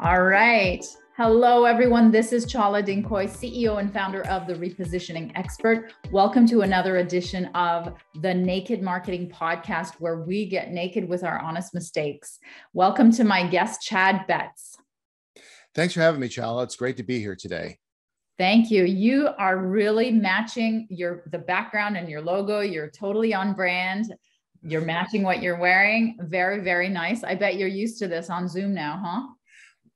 All right. Hello, everyone. This is Chala, Dincoy, CEO and founder of The Repositioning Expert. Welcome to another edition of the Naked Marketing Podcast, where we get naked with our honest mistakes. Welcome to my guest, Chad Betz. Thanks for having me, Chala. It's great to be here today. Thank you. You are really matching the background and your logo. You're totally on brand. You're matching what you're wearing. Very, very nice. I bet you're used to this on Zoom now, huh?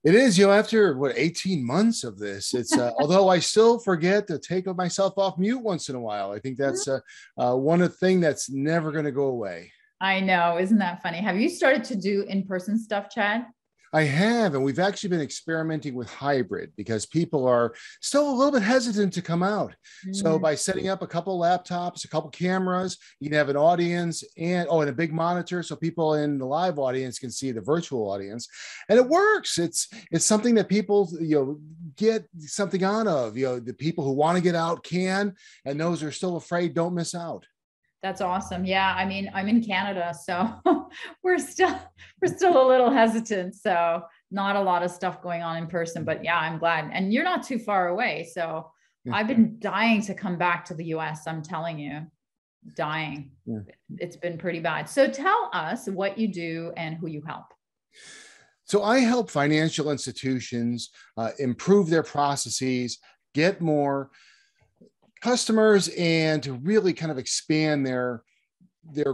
It is, after 18 months of this, it's, although I still forget to take myself off mute once in a while. I think that's one thing that's never going to go away. I know. Isn't that funny? Have you started to do in-person stuff, Chad? I have, and we've actually been experimenting with hybrid because people are still a little bit hesitant to come out. So by setting up a couple laptops, a couple cameras, you can have an audience and a big monitor so people in the live audience can see the virtual audience, and it works. It's something that people get something out of. The people who want to get out can, and those who are still afraid don't miss out. That's awesome. Yeah. I mean, I'm in Canada, so we're still a little hesitant. So not a lot of stuff going on in person, but yeah, I'm glad. And you're not too far away. So I've been dying to come back to the US. I'm telling you, dying. Yeah. It's been pretty bad. So tell us what you do and who you help. So I help financial institutions improve their processes, get more customers, and to really kind of expand their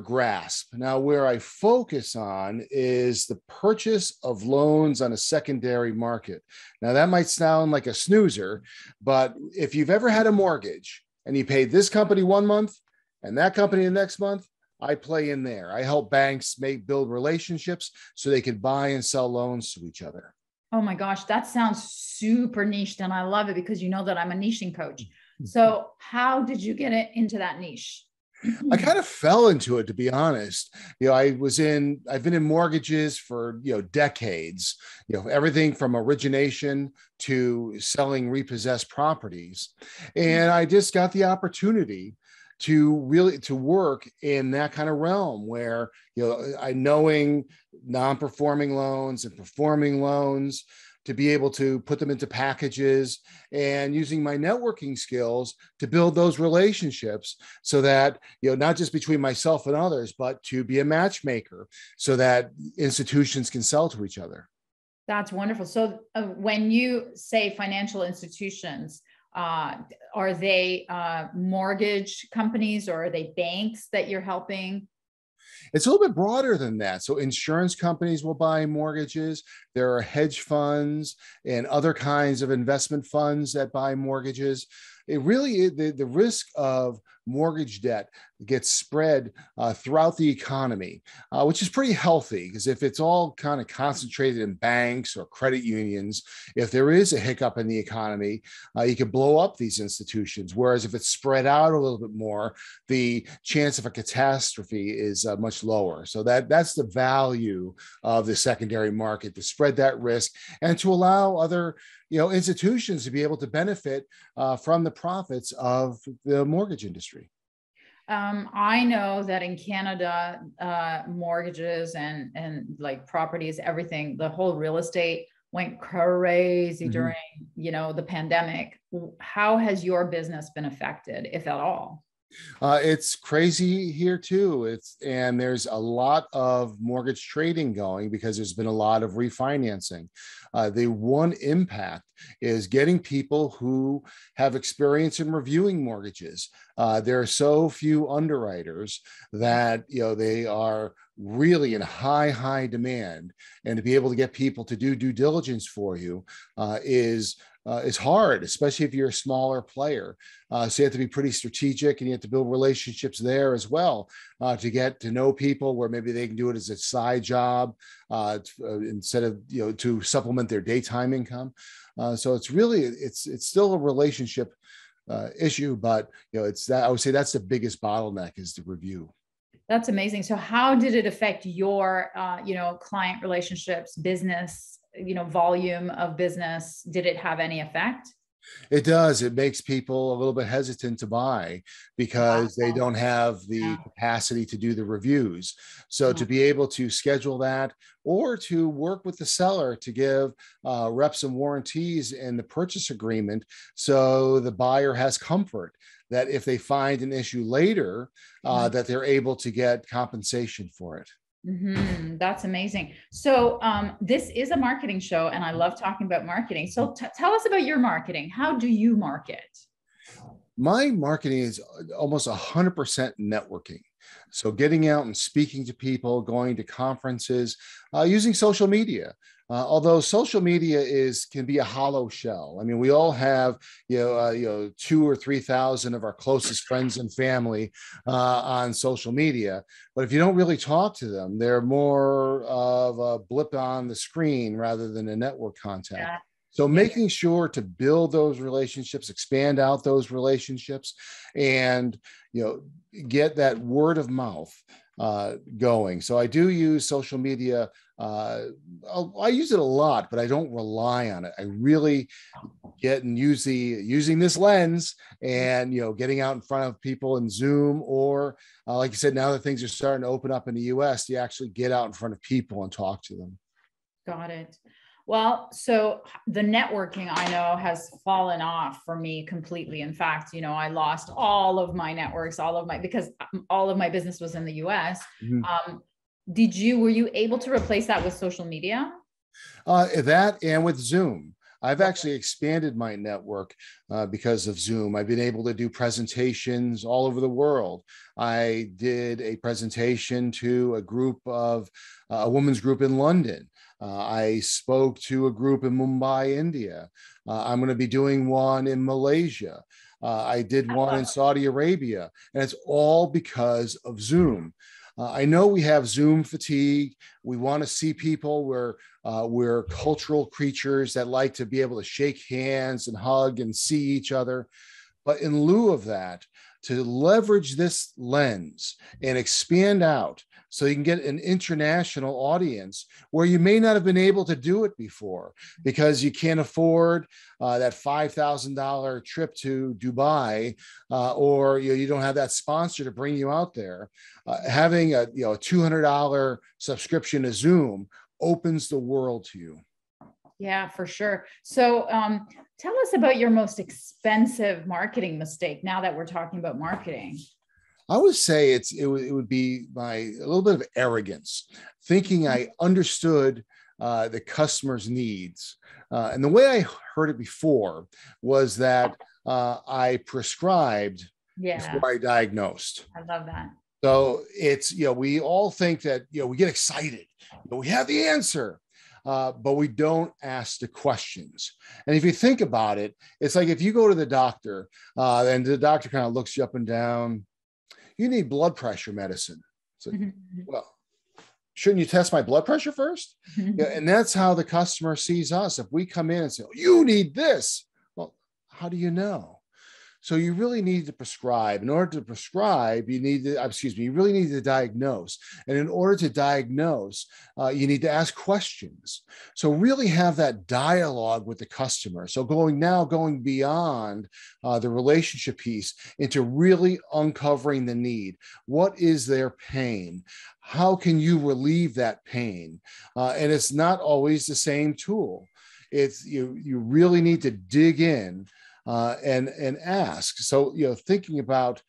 grasp. Now, where I focus on is the purchase of loans on a secondary market. Now, that might sound like a snoozer, but if you've ever had a mortgage and you paid this company one month and that company the next month, I play in there. I help banks build relationships so they can buy and sell loans to each other. Oh my gosh, that sounds super niched, and I love it because you know that I'm a niching coach. So how did you get into that niche? I kind of fell into it, to be honest. I've been in mortgages for, decades, everything from origination to selling repossessed properties. And I just got the opportunity to work in that kind of realm where, knowing non-performing loans and performing loans, to be able to put them into packages and using my networking skills to build those relationships so that, not just between myself and others, but to be a matchmaker so that institutions can sell to each other. That's wonderful. So when you say financial institutions, are they mortgage companies or are they banks that you're helping? It's a little bit broader than that. So insurance companies will buy mortgages. There are hedge funds and other kinds of investment funds that buy mortgages. It really, the risk of mortgage debt gets spread throughout the economy, which is pretty healthy, because if it's all kind of concentrated in banks or credit unions, if there is a hiccup in the economy, you can blow up these institutions. Whereas if it's spread out a little bit more, the chance of a catastrophe is much lower. So that's the value of the secondary market, to spread that risk and to allow other institutions to be able to benefit from the profits of the mortgage industry. I know that in Canada, mortgages and like properties, everything, the whole real estate went crazy during, the pandemic. How has your business been affected, if at all? It's crazy here too. And there's a lot of mortgage trading going because there's been a lot of refinancing. The one impact is getting people who have experience in reviewing mortgages. There are so few underwriters that they are really in high demand, and to be able to get people to do due diligence for you is hard, especially if you're a smaller player. So you have to be pretty strategic, and you have to build relationships there as well to get to know people where maybe they can do it as a side job instead of, to supplement their daytime income. So it's still a relationship issue, but it's that I would say that's the biggest bottleneck, is the review. That's amazing. So how did it affect your, client relationships, business, volume of business? Did it have any effect? It does. It makes people a little bit hesitant to buy because they Wow. don't have Yeah. the capacity to do the reviews. So Yeah. to be able to schedule that or to work with the seller to give reps and warranties in the purchase agreement, so the buyer has comfort that if they find an issue later, that they're able to get compensation for it. That's amazing. So, this is a marketing show, and I love talking about marketing. So, tell us about your marketing. How do you market? My marketing is almost 100% networking. So getting out and speaking to people, going to conferences, using social media. Although social media can be a hollow shell. I mean, we all have 2 or 3 thousand of our closest friends and family on social media, but if you don't really talk to them, they're more of a blip on the screen rather than a network contact. Yeah. So Yeah. making sure to build those relationships, expand out those relationships, and get that word of mouth going. So I do use social media. I use it a lot, but I don't rely on it. I really get and using this lens and getting out in front of people in Zoom or like you said, now that things are starting to open up in the US, you actually get out in front of people and talk to them. Got it. Well, so the networking I know has fallen off for me completely. In fact, I lost all of my networks, because all of my business was in the US. Mhm. Were you able to replace that with social media? That and with Zoom. I've actually expanded my network because of Zoom. I've been able to do presentations all over the world. I did a presentation to a women's group in London. I spoke to a group in Mumbai, India. I'm going to be doing one in Malaysia. I did one in Saudi Arabia, and it's all because of Zoom. I know we have Zoom fatigue. We want to see people. We're cultural creatures that like to be able to shake hands and hug and see each other. But in lieu of that, to leverage this lens and expand out so you can get an international audience where you may not have been able to do it before because you can't afford that $5,000 trip to Dubai, or you don't have that sponsor to bring you out there. Having a $200 subscription to Zoom opens the world to you. Yeah, for sure. So, tell us about your most expensive marketing mistake now that we're talking about marketing. I would say it would be a little bit of arrogance, thinking I understood the customer's needs. And the way I heard it before was that I prescribed before I diagnosed. I love that. So it's, we all think that, we get excited, we have the answer. But we don't ask the questions. And if you think about it, it's like if you go to the doctor and the doctor kind of looks you up and down, you need blood pressure medicine. So, well, shouldn't you test my blood pressure first? And that's how the customer sees us. If we come in and say, oh, you need this, well, how do you know? So you really need to prescribe. In order to prescribe, you really need to diagnose. And in order to diagnose, you need to ask questions. So really have that dialogue with the customer. So going beyond the relationship piece into really uncovering the need. What is their pain? How can you relieve that pain? And it's not always the same tool. It's you really need to dig in and ask. So, thinking about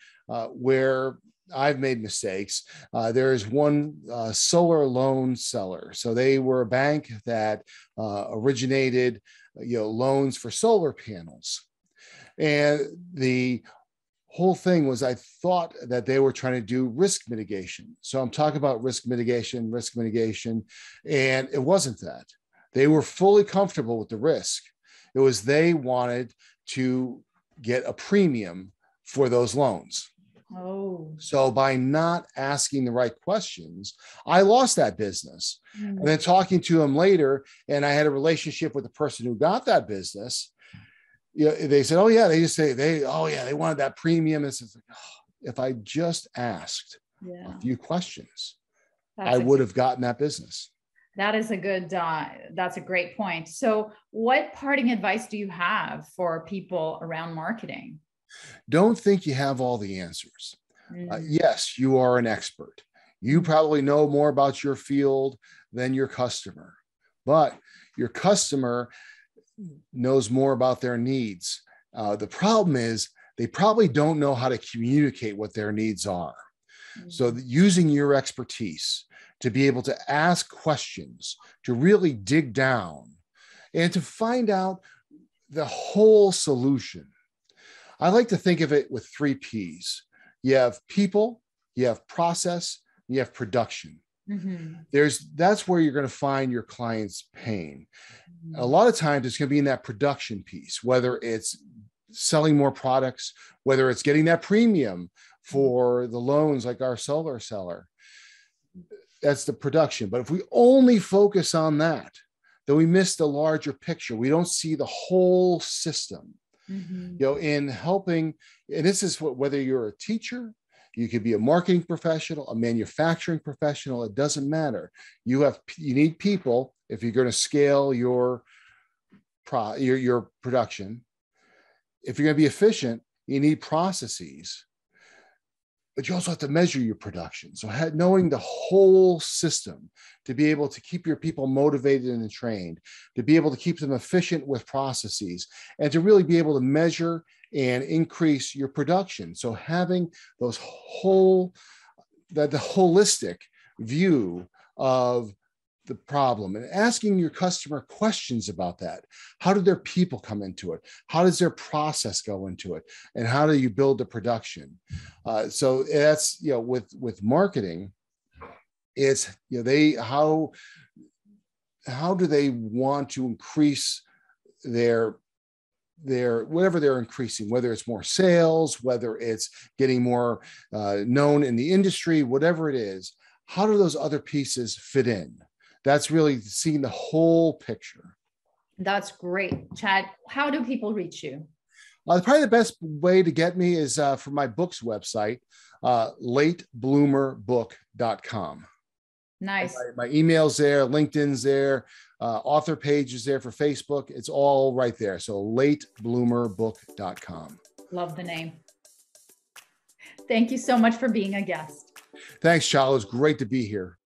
where I've made mistakes, there is one solar loan seller. So they were a bank that originated, loans for solar panels. And the whole thing was I thought that they were trying to do risk mitigation. So I'm talking about risk mitigation, and it wasn't that. They were fully comfortable with the risk. It was they wanted to get a premium for those loans. Oh. So by not asking the right questions, I lost that business. And then talking to them later, and I had a relationship with the person who got that business. They said, oh yeah, they wanted that premium. And it's like, oh, if I just asked a few questions, I would have gotten that business. That is a good, that's a great point. So what parting advice do you have for people around marketing? Don't think you have all the answers. Mm, Yes, you are an expert. You mm, probably know more about your field than your customer, but your customer knows more about their needs. The problem is they probably don't know how to communicate what their needs are. So mm, using your expertise to be able to ask questions, to really dig down and to find out the whole solution. I like to think of it with three P's. You have people, you have process, you have production. mhm, That's where you're going to find your client's pain. A mhm, lot of times it's going to be in that production piece, whether it's selling more products, whether it's getting that premium mhm. for the loans like our solar seller. That's the production. But if we only focus on that, then we miss the larger picture. We don't see the whole system. Mhm. In helping, and this is whether you're a teacher, you could be a marketing professional, a manufacturing professional, it doesn't matter. You need people if you're going to scale your production. If you're going to be efficient, you need processes, but you also have to measure your production. So knowing the whole system to be able to keep your people motivated and trained, to be able to keep them efficient with processes, and to really be able to measure and increase your production. So having the holistic view of the problem and asking your customer questions about that. How do their people come into it? How does their process go into it? And how do you build the production? So that's, with marketing, it's, how do they want to increase their whatever they're increasing, whether it's more sales, whether it's getting more known in the industry, whatever it is, how do those other pieces fit in? That's really seeing the whole picture. That's great. Chad, how do people reach you? Probably the best way to get me is for my book's website, latebloomerbook.com. Nice. My email's there, LinkedIn's there, author page is there for Facebook. It's all right there. So latebloomerbook.com. Love the name. Thank you so much for being a guest. Thanks, Chala. It's great to be here.